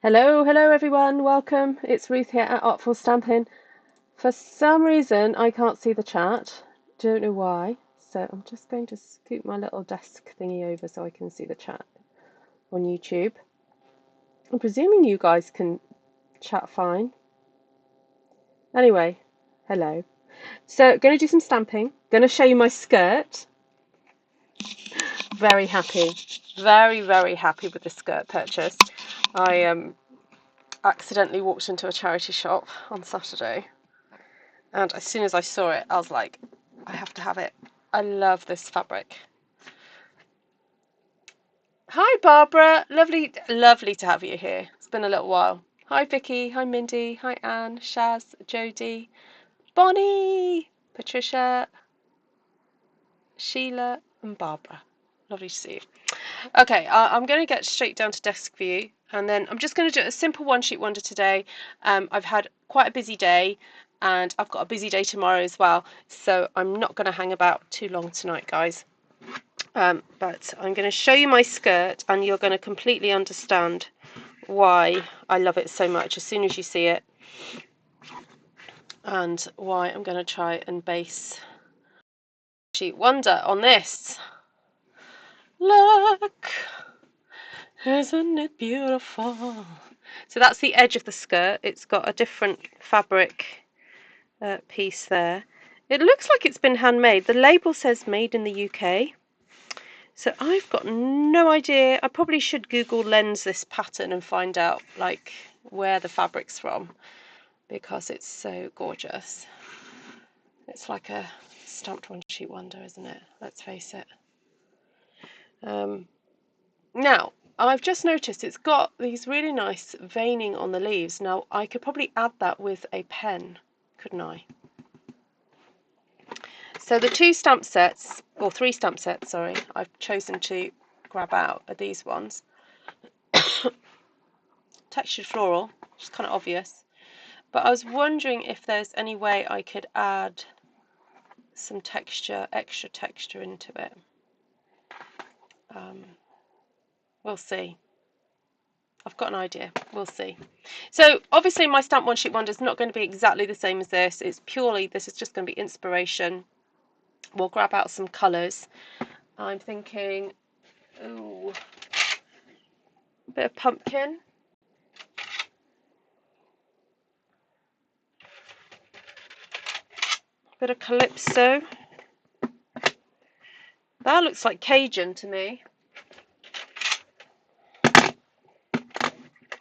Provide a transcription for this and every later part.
Hello, hello everyone, welcome. It's Ruth here at Artful Stampin. For some reason I can't see the chat, don't know why, so I'm just going to scoot my little desk thingy over so I can see the chat on YouTube. I'm presuming you guys can chat fine. Anyway, hello. So, going to do some stamping, going to show you my skirt. Very happy, very happy with the skirt purchase. I accidentally walked into a charity shop on Saturday, and as soon as I saw it I was like, I have to have it. I love this fabric. Hi Barbara, lovely to have you here. It's been a little while. Hi Vicky, hi Mindy, hi Anne, Shaz, Jodie, Bonnie, Patricia, Sheila and Barbara. Lovely to see you. Okay, I'm going to get straight down to desk view, and then I'm just going to do a simple one sheet wonder today. I've had quite a busy day, and I've got a busy day tomorrow as well, so I'm not going to hang about too long tonight, guys. But I'm going to show you my skirt, and you're going to completely understand why I love it so much as soon as you see it, and why I'm going to try and base sheet wonder on this. Look! Isn't it beautiful? So that's the edge of the skirt. It's got a different fabric piece there. It looks like it's been handmade. The label says made in the UK. So I've got no idea. I probably should Google lens this pattern and find out like where the fabric's from, because it's so gorgeous. It's like a stamped one sheet wonder, isn't it? Let's face it. Now, I've just noticed it's got these really nice veining on the leaves. Now, I could probably add that with a pen, couldn't I? So the two stamp sets, or three stamp sets, sorry, I've chosen to grab out are these ones. Textured floral, which is kind of obvious. But I was wondering if there's any way I could add some texture, extra texture into it. We'll see. I've got an idea. We'll see. So obviously my stamp one sheet wonder is not going to be exactly the same as this. It's purely, this is just going to be inspiration. We'll grab out some colours. I'm thinking, ooh, a bit of pumpkin. A bit of Calypso. That looks like Cajun to me.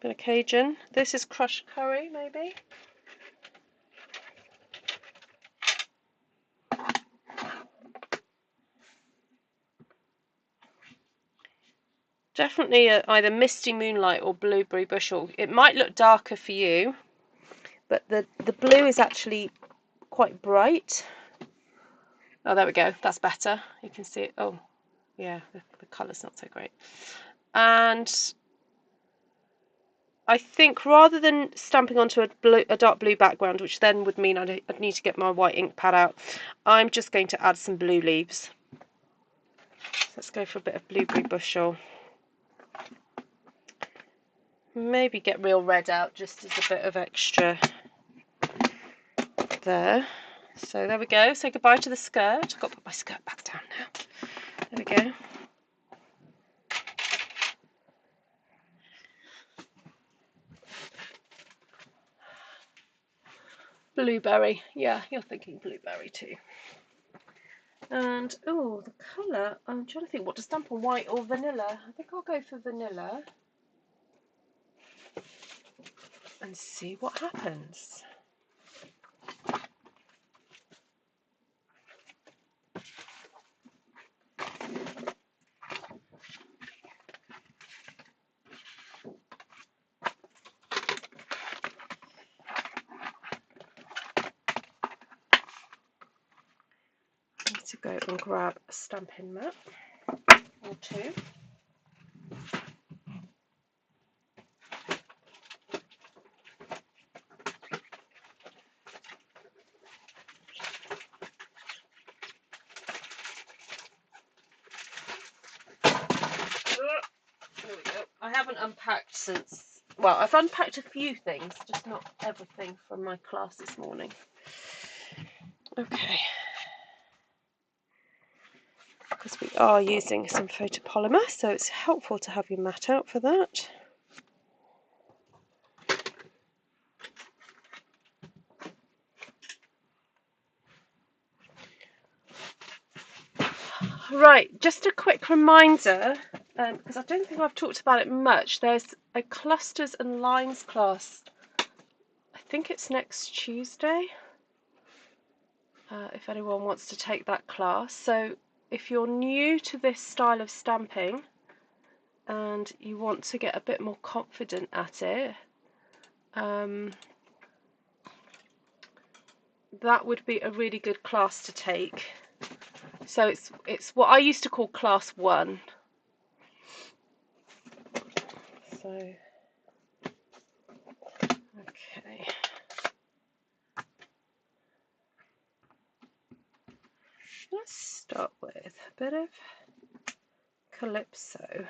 Bit of Cajun. This is crushed curry, maybe. Definitely either Misty Moonlight or Blueberry Bushel. It might look darker for you, but the blue is actually quite bright. Oh, there we go. That's better. You can see it. Oh, yeah, the colour's not so great. And I think rather than stamping onto a dark blue background, which then would mean I'd need to get my white ink pad out, I'm just going to add some blue leaves. Let's go for a bit of Blueberry Bushel. Maybe get real red out just as a bit of extra there. So there we go. Say goodbye to the skirt. I've got to put my skirt back down now. There we go. Blueberry. Yeah, you're thinking blueberry too. And, oh, the colour, I'm trying to think what to stamp on, white or vanilla. I think I'll go for vanilla and see what happens. I need to go and grab a stamping mat or two. There we go. I haven't unpacked since well, I've unpacked a few things, just not everything from my class this morning. Okay. Because we are using some photopolymer, so it's helpful to have your mat out for that. Right, just a quick reminder, because I don't think I've talked about it much, there's a clusters and lines class. I think it's next Tuesday, if anyone wants to take that class. So if you're new to this style of stamping and you want to get a bit more confident at it, that would be a really good class to take. So it's what I used to call class 1. So okay. Let's start with a bit of Calypso.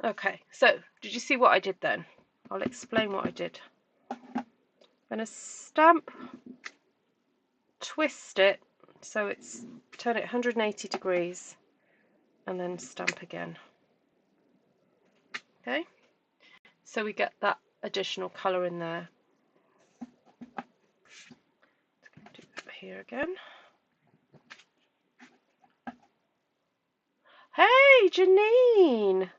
Okay, so did you see what I did then? I'll explain what I did. I'm going to stamp, twist it, so it's turn it 180 degrees, and then stamp again. Okay, so we get that additional colour in there. Do it here again. Hey, Janine!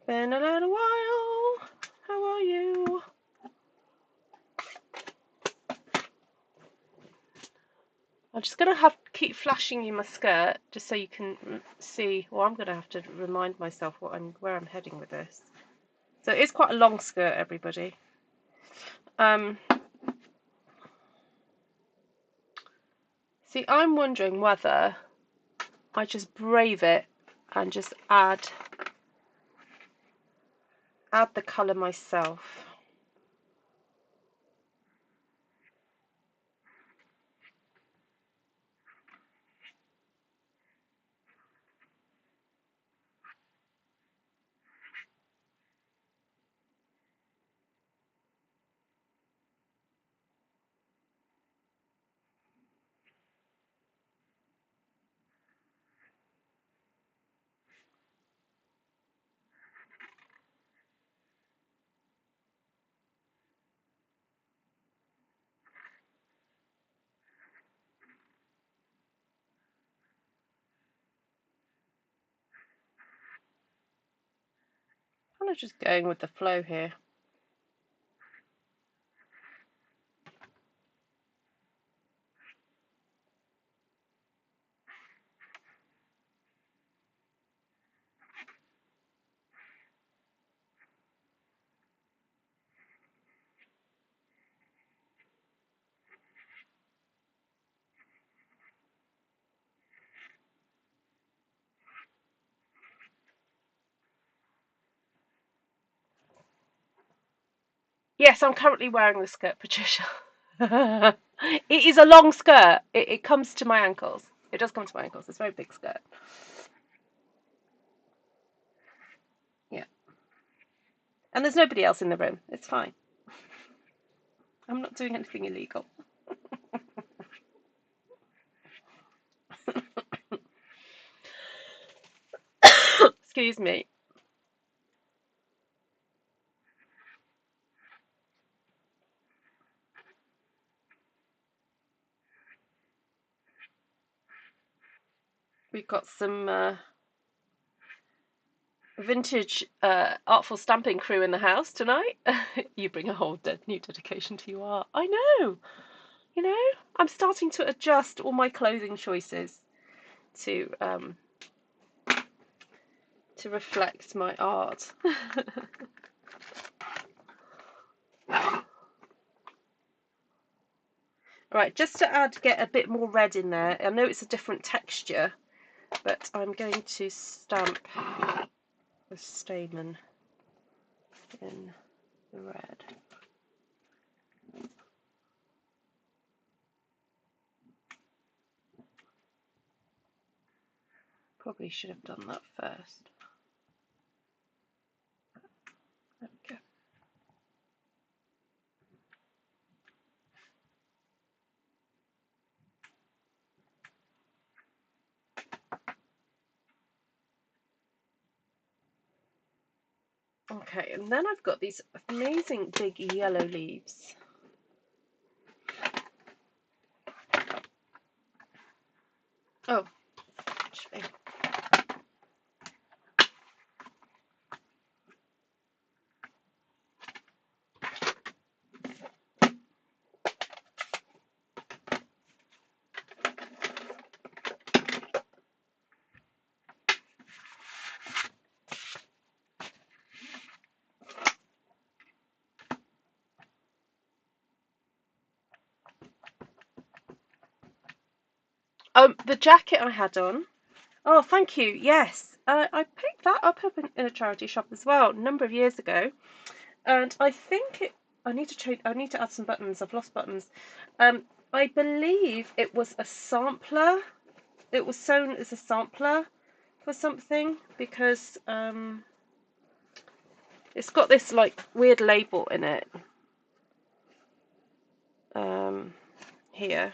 Been a little while. How are you? I'm just going to have to keep flashing you my skirt just so you can see. Well, I'm going to have to remind myself where I'm heading with this. So it is quite a long skirt, everybody. See, I'm wondering whether I just brave it and just add the colour myself. I'm just going with the flow here. Yes, I'm currently wearing the skirt, Patricia. It is a long skirt. It comes to my ankles. It does come to my ankles. It's a very big skirt. Yeah. And there's nobody else in the room. It's fine. I'm not doing anything illegal. Excuse me. We've got some vintage artful stamping crew in the house tonight. You bring a whole new dedication to your art. I know. You know, I'm starting to adjust all my clothing choices to reflect my art. Right, just to get a bit more red in there. I know it's a different texture, but I'm going to stamp the stamen in the red. Probably should have done that first. There we go. Okay, and then I've got these amazing big yellow leaves. Oh, actually. The jacket I had on. Oh, thank you. Yes, I picked that up in a charity shop as well a number of years ago, and I think it. I need to trade. I need to add some buttons. I've lost buttons. I believe it was a sampler. It was sewn as a sampler for something because it's got this like weird label in it. Here,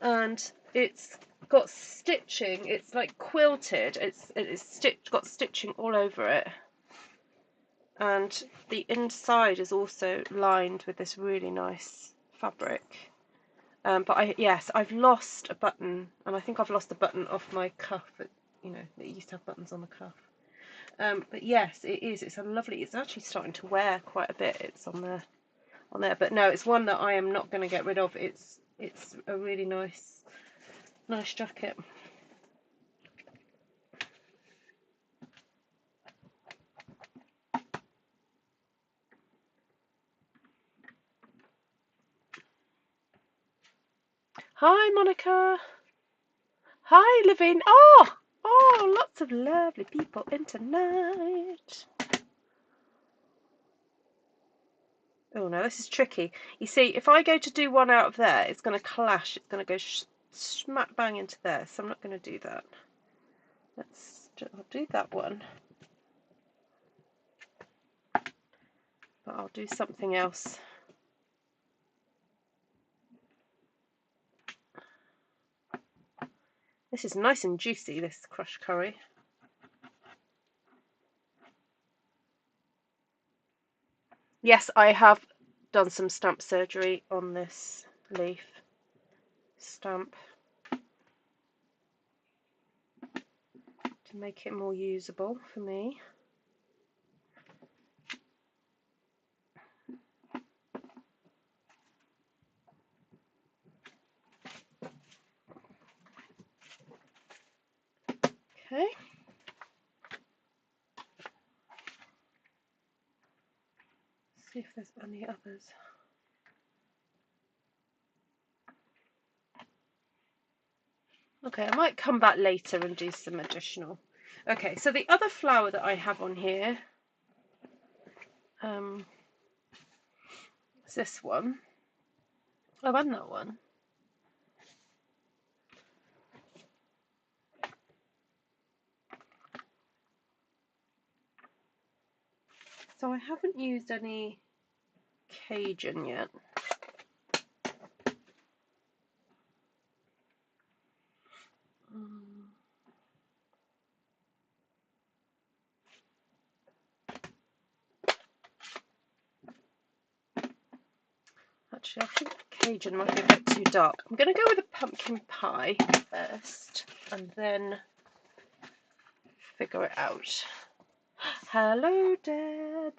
and it's got stitching. It's like quilted. It's stitched. Got stitching all over it, and the inside is also lined with this really nice fabric. But yes, I've lost a button, and I think I've lost a button off my cuff. You know, it used to have buttons on the cuff. But yes, it is. It's a lovely. It's actually starting to wear quite a bit. It's on there. But no, it's one that I am not going to get rid of. It's a really nice jacket. Hi, Monica. Hi, Levine. Oh, lots of lovely people in tonight. Oh no, this is tricky. You see, if I go to do one out of there, it's going to clash. It's going to go smack bang into there. So I'm not going to do that. I'll do that one. But I'll do something else. This is nice and juicy, this crushed curry. Yes, I have done some stamp surgery on this leaf stamp to make it more usable for me. Okay. See if there's any others. Okay, I might come back later and do some additional. Okay, so the other flower that I have on here is this one. Oh, and that one. So I haven't used any Cajun yet. Actually, I think Cajun might be a bit too dark. I'm going to go with a pumpkin pie first and then figure it out. Hello, Deb.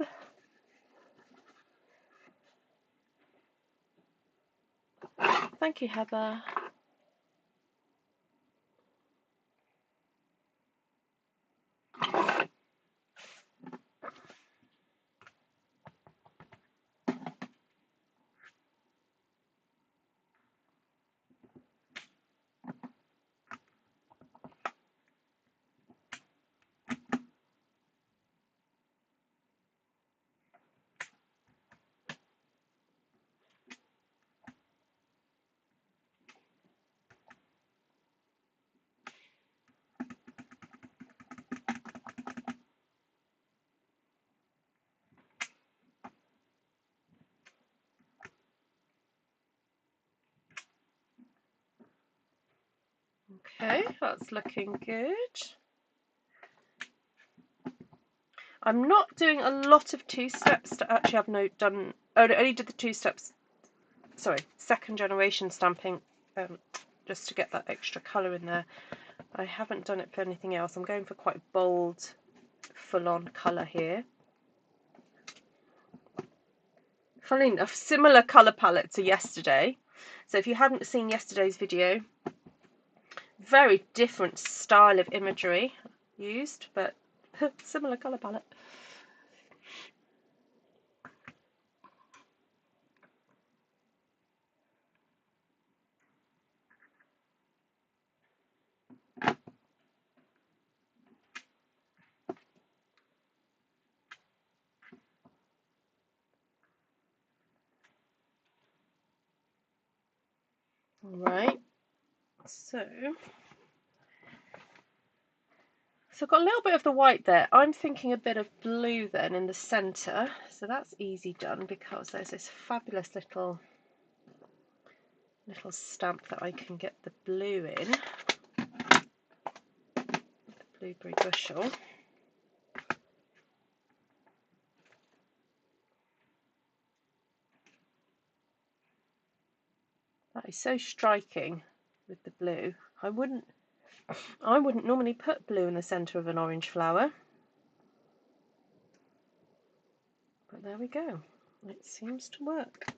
Thank you, Heather. Okay, that's looking good. I'm not doing a lot of two steps. Actually, I've done. Oh, I only did the 2 steps. Sorry, second generation stamping, just to get that extra colour in there. I haven't done it for anything else. I'm going for quite bold, full-on colour here. Funnily enough, similar colour palette to yesterday. So if you hadn't seen yesterday's video, very different style of imagery used, but similar colour palette. Right, so I've got a little bit of the white there. I'm thinking a bit of blue then in the centre. So that's easy done because there's this fabulous little stamp that I can get the blue in. The blueberry bushel. That is so striking with the blue. I wouldn't normally put blue in the centre of an orange flower. But there we go. It seems to work.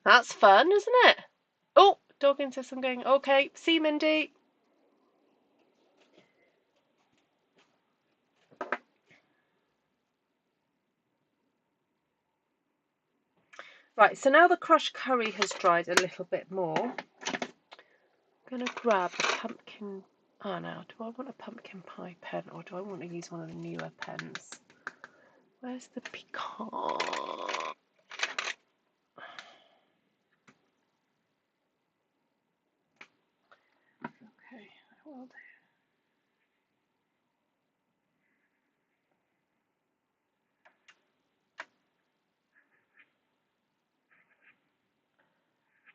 That's fun, isn't it? Oh, dog insists I'm going. Okay, see Mindy. Right, so now the crushed curry has dried a little bit more. I'm going to grab a pumpkin. Oh, now, do I want a pumpkin pie pen or do I want to use one of the newer pens? Where's the pecan? Okay, I will do.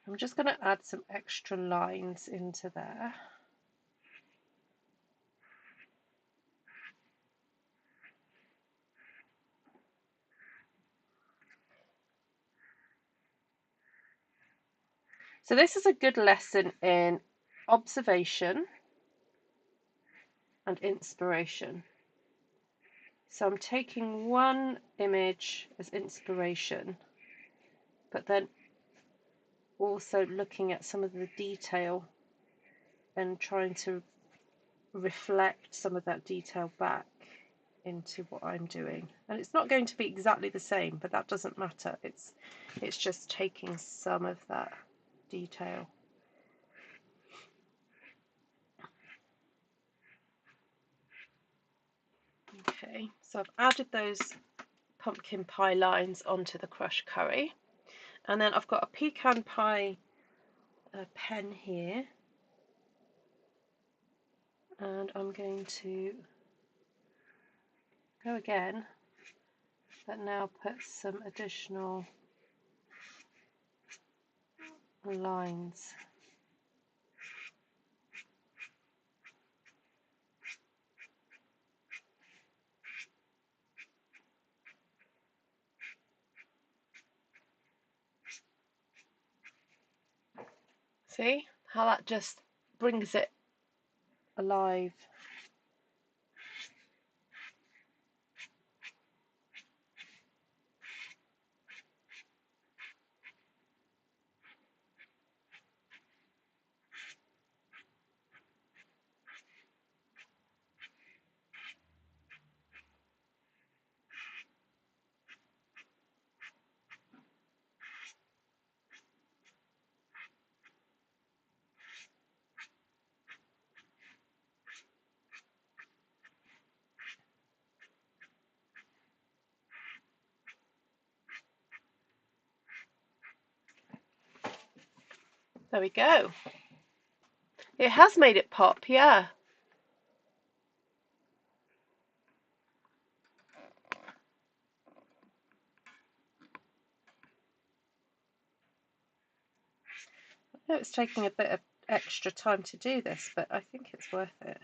I'm just going to add some extra lines into there. So this is a good lesson in observation and inspiration. So I'm taking one image as inspiration, but then also looking at some of the detail and trying to reflect some of that detail back into what I'm doing. And it's not going to be exactly the same, but that doesn't matter. It's just taking some of that detail. Okay, so I've added those pumpkin pie lines onto the crushed curry, and then I've got a pecan pie pen here, and I'm going to go again, but now put some additional lines. See how that just brings it alive. There we go. It has made it pop, yeah. I know it's taking a bit of extra time to do this, but I think it's worth it.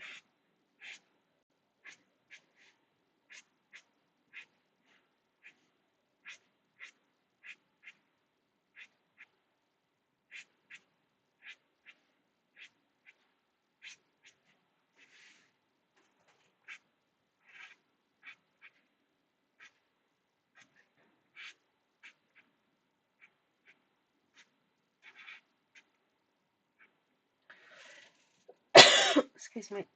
Excuse me.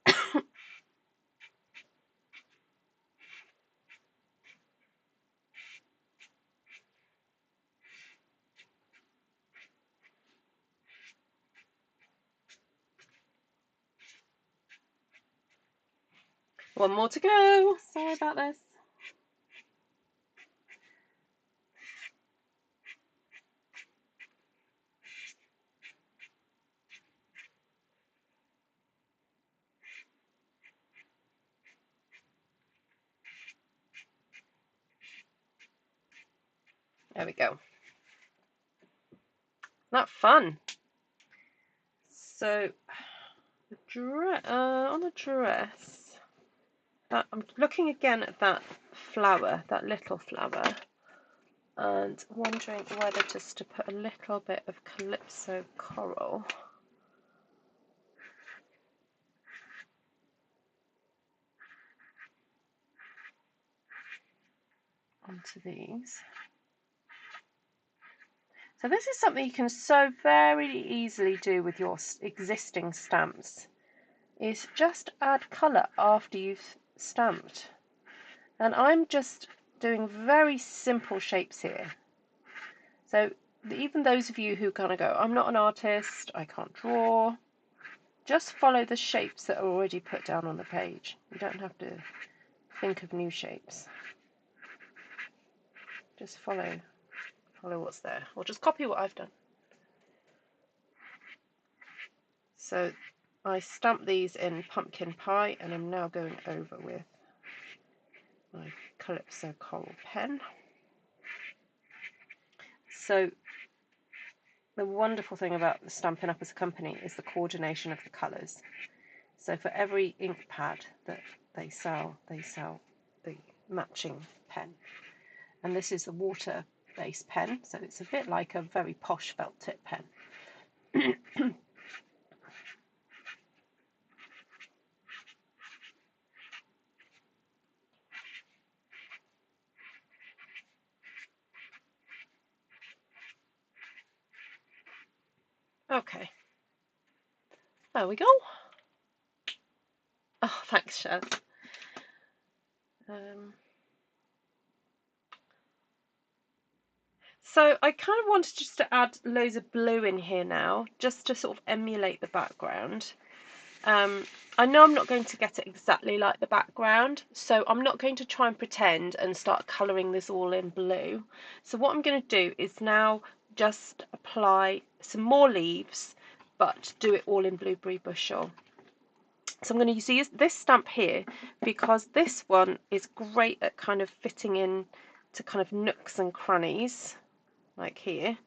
One more to go. Sorry about this. There we go. Not fun. So, on a dress, I'm looking again at that flower, that little flower, and wondering whether just to put a little bit of Calypso Coral onto these. So this is something you can so very easily do with your existing stamps, is just add colour after you've stamped. And I'm just doing very simple shapes here. So even those of you who kind of go, I'm not an artist, I can't draw, just follow the shapes that are already put down on the page. You don't have to think of new shapes. Just follow what's there, or just copy what I've done. So I stamped these in pumpkin pie, and I'm now going over with my Calypso Coral pen. So the wonderful thing about the Stampin' Up as a company is the coordination of the colours. So for every ink pad that they sell the matching pen. And this is a water-based pen, so it's a bit like a very posh felt tip pen. Okay, there we go. Oh, thanks, Shaz. So I kind of wanted just to add loads of blue in here now, just to sort of emulate the background. I know I'm not going to get it exactly like the background, so I'm not going to try and pretend and start colouring this all in blue. So what I'm going to do is now just apply some more leaves, but do it all in Blueberry Bushel. So I'm going to use this stamp here because this one is great at kind of fitting in to kind of nooks and crannies, like here.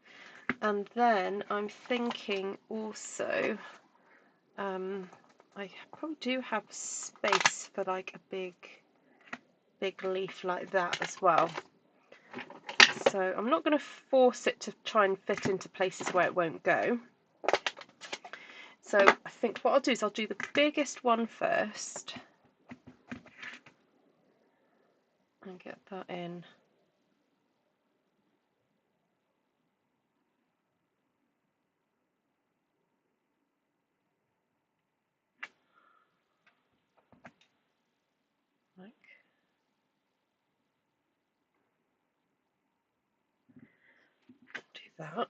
And then I'm thinking also, I probably do have space for like a big leaf like that as well. So I'm not going to force it to try and fit into places where it won't go. So I think what I'll do is I'll do the biggest one first and get that in. Like do that.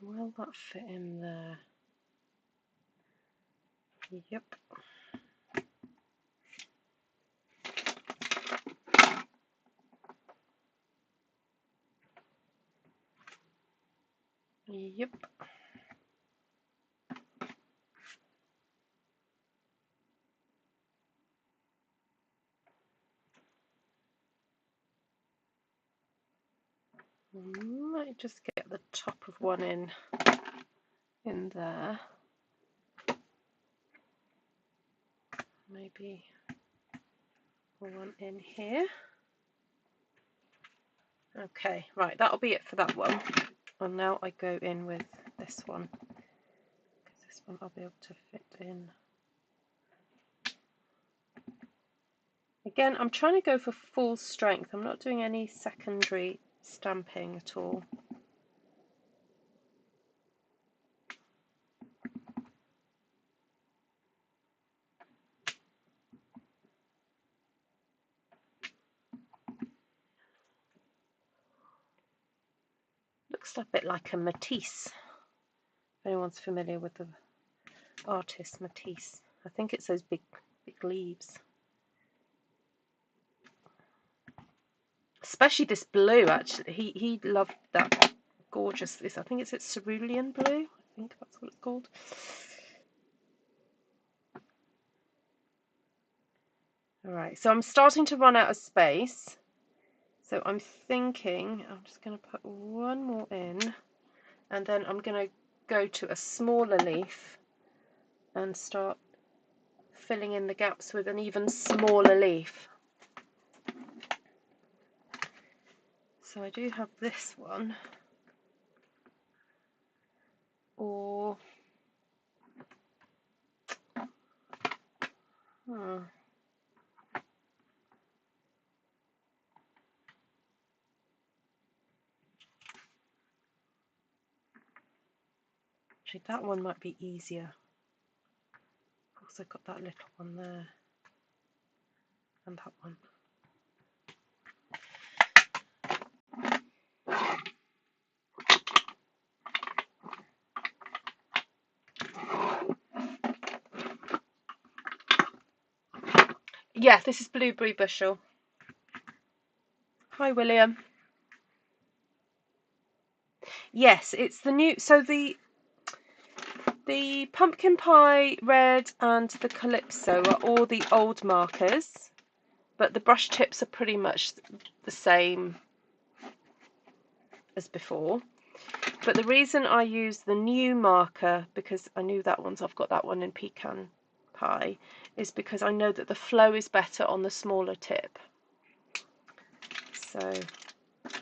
Will that fit in there? Yep. Yep. Might just get the top of one in there. Maybe one in here. Okay, right, that'll be it for that one. And now I go in with this one, because this one I'll be able to fit in. Again, I'm trying to go for full strength. I'm not doing any secondary stamping at all. Looks a bit like a Matisse, if anyone's familiar with the artist Matisse. I think it's those big leaves. Especially this blue, actually. He loved that gorgeous, I think it's cerulean blue. I think that's what it's called. Alright, so I'm starting to run out of space. So I'm thinking I'm just going to put one more in, and then I'm going to go to a smaller leaf and start filling in the gaps with an even smaller leaf. So I do have this one, or actually that one might be easier. Of course, I've got that little one there, and that one. Yeah, this is Blueberry Bushel. Hi, William. Yes, it's the new. So the Pumpkin Pie Red and the Calypso are all the old markers, but the brush tips are pretty much the same as before. But the reason I use the new marker, because I knew that one's, I've got that one in Pecan Pie, is because I know that the flow is better on the smaller tip. So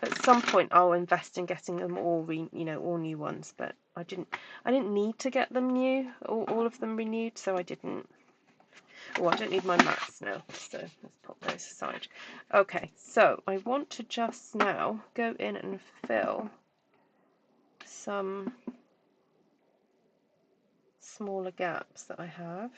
at some point I'll invest in getting them all all new ones, but I didn't need to get them new, all of them renewed, so I didn't. Oh, I don't need my mats now, so let's pop those aside. Okay, so I want to just now go in and fill some smaller gaps that I have.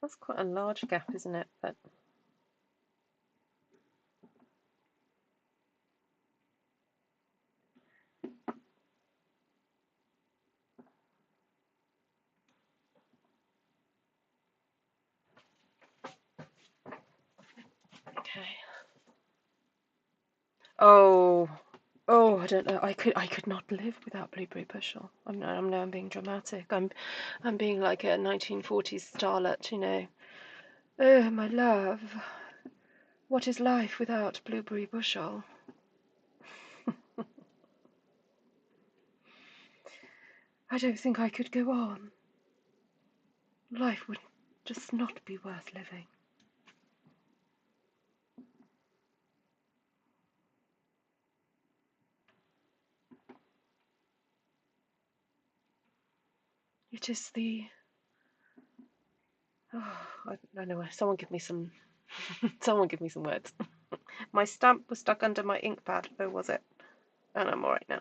That's quite a large gap, isn't it? But okay. Oh, I don't know. I could not live without Blueberry Bushel. I'm being dramatic. I'm being like a 1940s starlet, you know. Oh, my love, what is life without Blueberry Bushel? I don't think I could go on. Life would just not be worth living. It is the... Oh, I don't know. Someone give me some... Someone give me some words. My stamp was stuck under my ink pad. Oh, was it? And I'm alright now.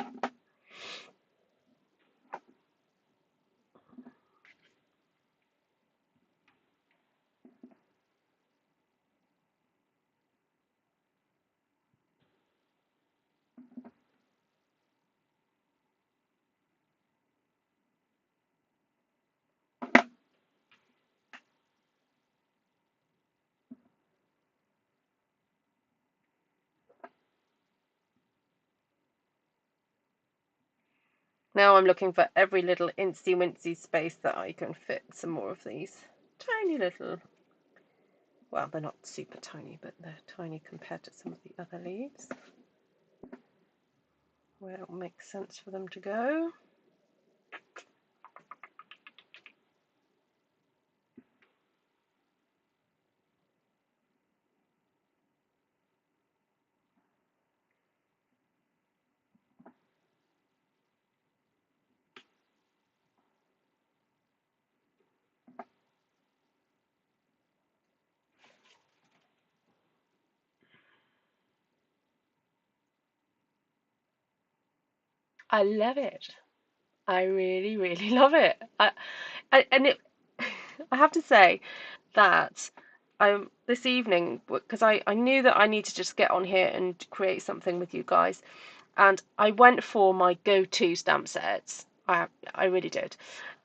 Now I'm looking for every little incy wincy space that I can fit some more of these tiny little, well, they're not super tiny, but they're tiny compared to some of the other leaves, where it'll make sense for them to go. I love it. I really, really love it. And it, I have to say that this evening, because I knew that I needed to just get on here and create something with you guys, and I went for my go-to stamp sets. I really did.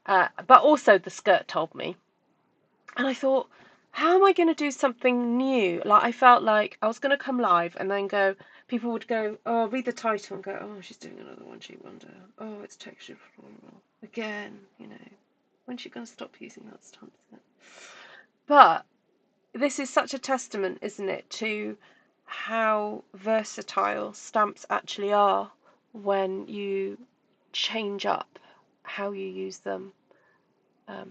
But also the skirt told me, and I thought, how am I going to do something new? Like, I felt like I was going to come live and then go, people would go, oh, read the title and go, oh, she's doing another one, she wonder. Oh, it's textured floral. Again, you know, when's she going to stop using that stamp set? But this is such a testament, isn't it, to how versatile stamps actually are when you change up how you use them,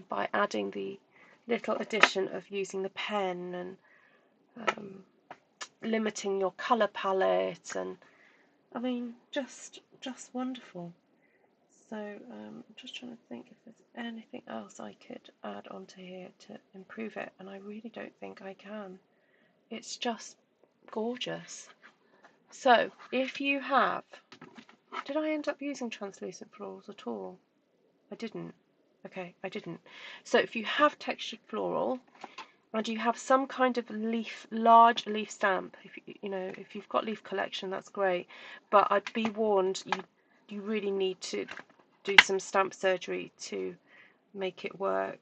by adding the little addition of using the pen and limiting your colour palette, and I mean just wonderful. So I'm just trying to think if there's anything else I could add onto here to improve it, and I really don't think I can. It's just gorgeous. So if you have, did I end up using translucent florals at all? I didn't. Okay, I didn't. So if you have textured floral and you have some kind of leaf, large leaf stamp, if you've got leaf collection, that's great. But I'd be warned, you really need to do some stamp surgery to make it work.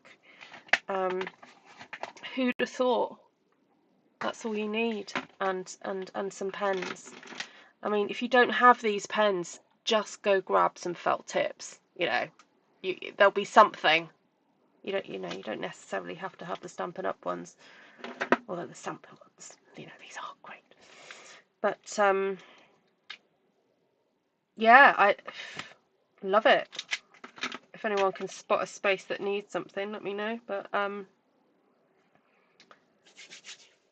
Who'd have thought? That's all you need, and some pens. I mean, if you don't have these pens, just go grab some felt tips. There'll be something. You don't necessarily have to have the Stampin' Up ones, although the Stampin' ones, these are great. But yeah, I love it. If anyone can spot a space that needs something, let me know. But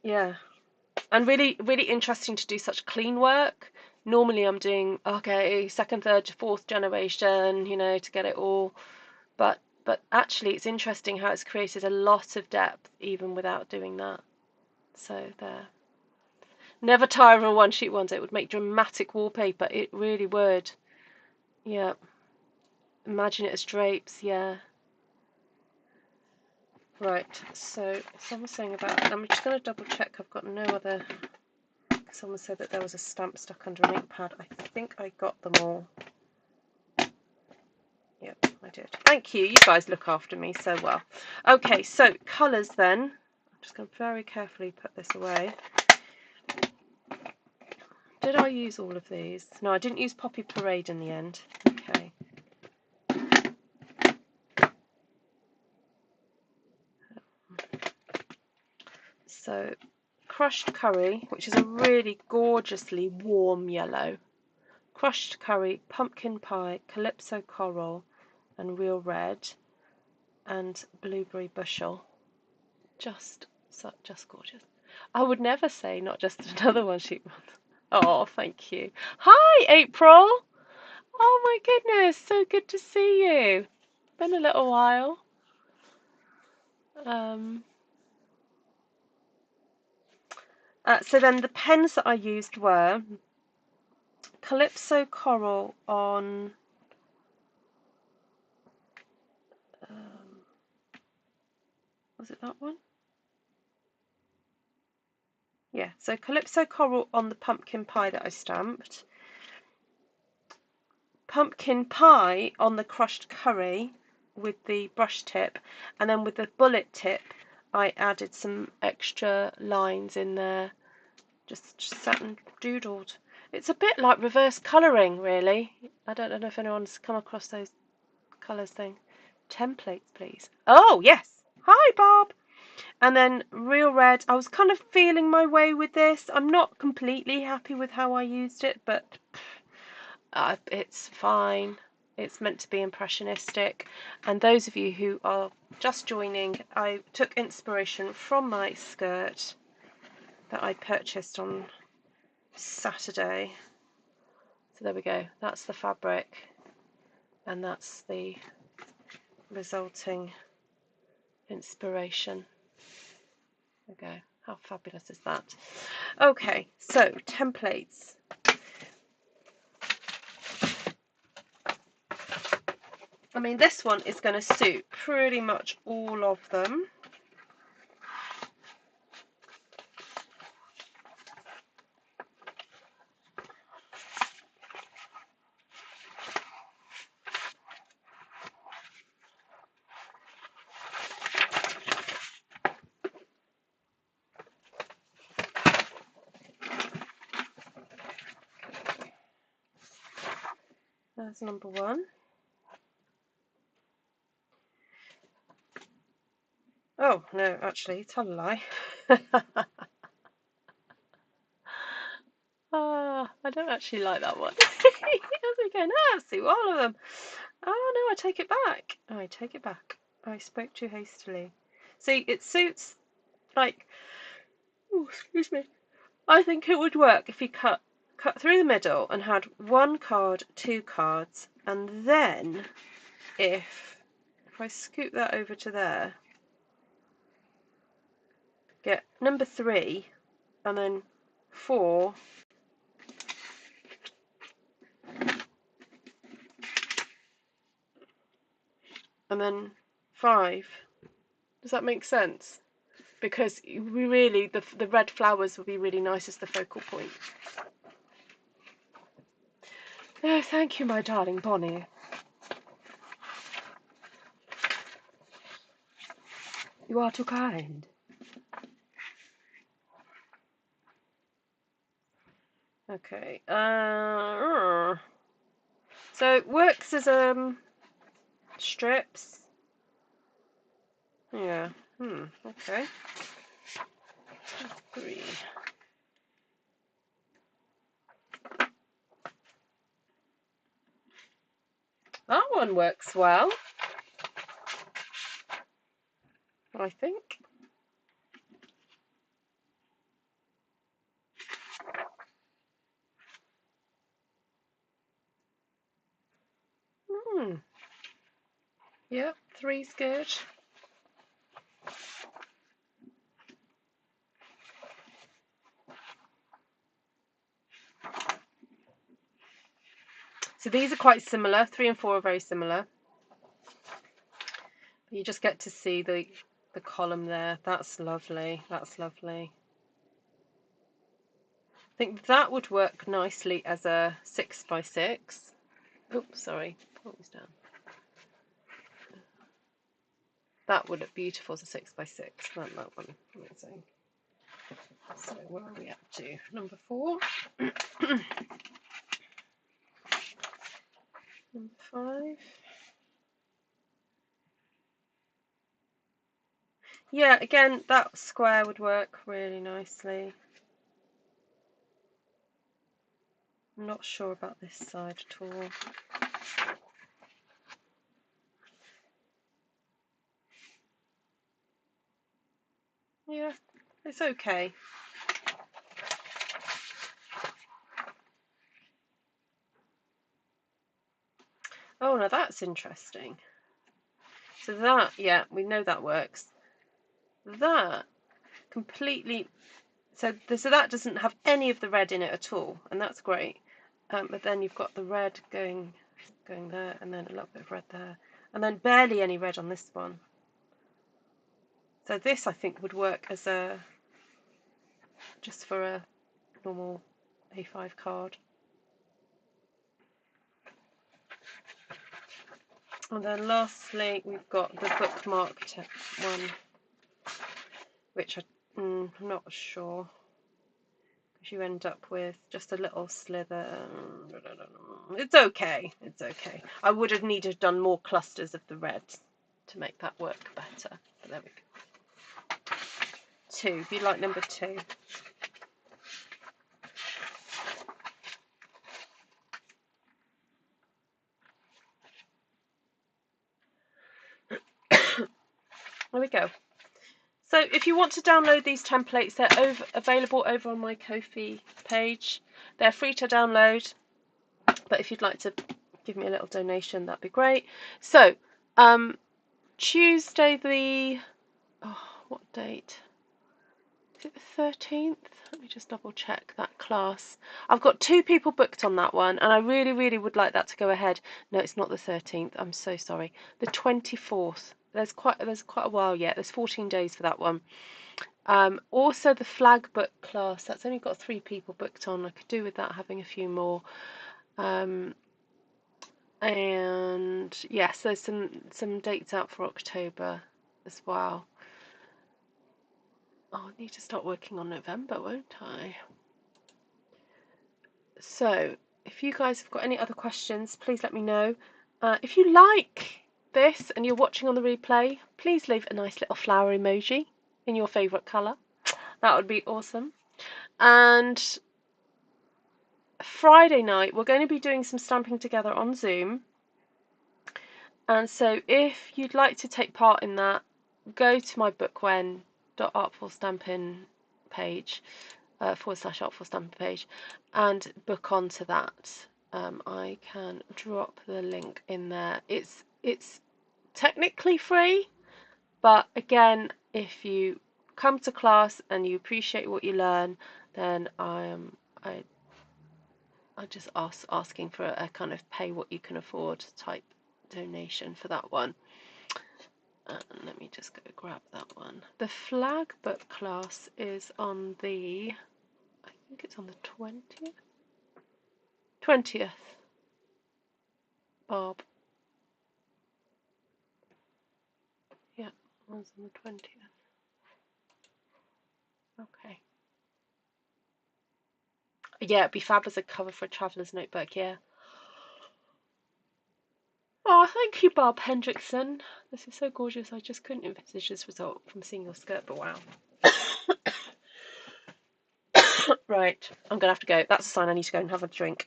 yeah, and really, really interesting to do such clean work. Normally, I'm doing second, third, fourth generation, to get it all. But actually, it's interesting how it's created a lot of depth even without doing that. So there. Never tire of a one-sheet wonder. It would make dramatic wallpaper. It really would. Yeah. Imagine it as drapes. Yeah. Right. So someone's saying about. I'm just going to double check. I've got no other. Someone said that there was a stamp stuck under an ink pad. I think I got them all. Yep, I did. Thank you. You guys look after me so well. Okay, so colours then. I'm just going to very carefully put this away. Did I use all of these? No, I didn't use Poppy Parade in the end. Okay. So, crushed curry, which is a really gorgeously warm yellow. Crushed curry, pumpkin pie, Calypso Coral, and real red, and blueberry bushel. Just gorgeous. I would never say not just another one sheet one. Oh, thank you. Hi, April. Oh my goodness, so good to see you. Been a little while. So then the pens that I used were Calypso Coral on was it that one? Yeah, so Calypso Coral on the pumpkin pie that I stamped. Pumpkin pie on the crushed curry with the brush tip, and then with the bullet tip I added some extra lines in there. Just sat and doodled. It's a bit like reverse colouring, really. I don't know if anyone's come across those colours thing. Templates, please. Oh, yes. Hi, Bob. And then real red. I was kind of feeling my way with this. I'm not completely happy with how I used it, but it's fine. It's meant to be impressionistic. And those of you who are just joining, I took inspiration from my skirt that I purchased on Saturday. So there we go. That's the fabric, and that's the resulting inspiration. There we go. How fabulous is that? Okay, so templates. I mean, this one is going to suit pretty much all of them. There's number one. Oh, no, actually, tell a lie. I don't actually like that one. Okay, no, I'll see all of them. Oh, no, I take it back. I take it back. I spoke too hastily. See, it suits, like, oh, excuse me. I think it would work if you cut through the middle and had one card, two cards, and then if I scoot that over to there, get number 3 and then 4 and then 5. Does that make sense? Because we really, the red flowers would be really nice as the focal point. Oh, thank you, my darling Bonnie. You are too kind. Okay. So it works as strips. Yeah. Okay. 3. That one works well, I think. Yep, 3's good. So these are quite similar. 3 and 4 are very similar. You just get to see the column there. That's lovely. That's lovely. I think that would work nicely as a 6x6. Oops, sorry. Pull these down. That would look beautiful as a 6x6. That one. Amazing. So where are we up to? Number 4. Number 5. Yeah, again, that square would work really nicely. I'm not sure about this side at all. Yeah, it's okay. Oh, now that's interesting. So that, yeah, we know that works. That completely So that doesn't have any of the red in it at all, and that's great. But then you've got the red going there, and then a little bit of red there, and then barely any red on this one. So this, I think, would work as just for a normal A5 card. And then lastly, we've got the bookmarked one, which I'm not sure, because you end up with just a little slither. It's okay. It's okay. I would have needed to have done more clusters of the red to make that work better. But there we go. 2. If you like number 2. There we go. So if you want to download these templates, they're available over on my Ko-fi page. They're free to download, but if you'd like to give me a little donation, that'd be great. So Tuesday what date? Is it the 13th? Let me just double check that class. I've got 2 people booked on that one, and I really, really would like that to go ahead. No, it's not the 13th. I'm so sorry. The 24th. There's quite a while yet. There's 14 days for that one. Also the flag book class. That's only got 3 people booked on. I could do with that having a few more. And yes, there's some dates out for October as well. Oh, I need to start working on November, won't I? So, if you guys have got any other questions, please let me know. If you like this and you're watching on the replay, please leave a nice little flower emoji in your favourite colour. That would be awesome. And Friday night, we're going to be doing some stamping together on Zoom. And so if you'd like to take part in that, go to my bookwen.artfulstampin page, /artfulstampin page, and book onto that. I can drop the link in there. It's technically free, but again, if you come to class and you appreciate what you learn, then I just asking for a kind of pay what you can afford type donation for that one. Let me just go grab that one. The flag book class is on the, I think it's on the 20th. Bob. Yeah, one's on the 20th. Okay. Yeah, it'd be fab as a cover for a traveller's notebook, yeah. Oh, thank you, Bob Hendrickson. This is so gorgeous. I just couldn't envisage this result from seeing your skirt, but wow. Right, I'm going to have to go. That's a sign I need to go and have a drink.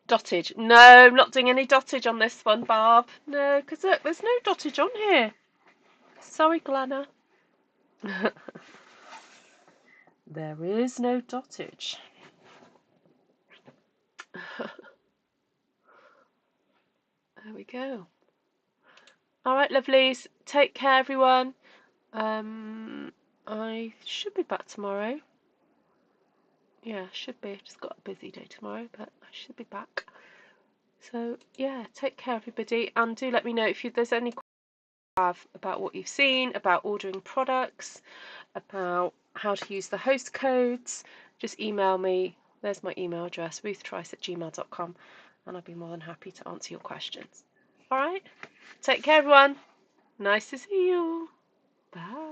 Dottage. No, I'm not doing any dottage on this one, Barb. No, because look, there's no dottage on here. Sorry, Glenna. There is no dottage. There we go. All right, lovelies. Take care, everyone. I should be back tomorrow. Yeah, should be. I've just got a busy day tomorrow, but I should be back. So, yeah, take care, everybody. And do let me know if there's any questions you have about what you've seen, about ordering products, about how to use the host codes. Just email me. There's my email address, ruthtrice@gmail.com, and I'll be more than happy to answer your questions. All right? Take care, everyone. Nice to see you. Bye.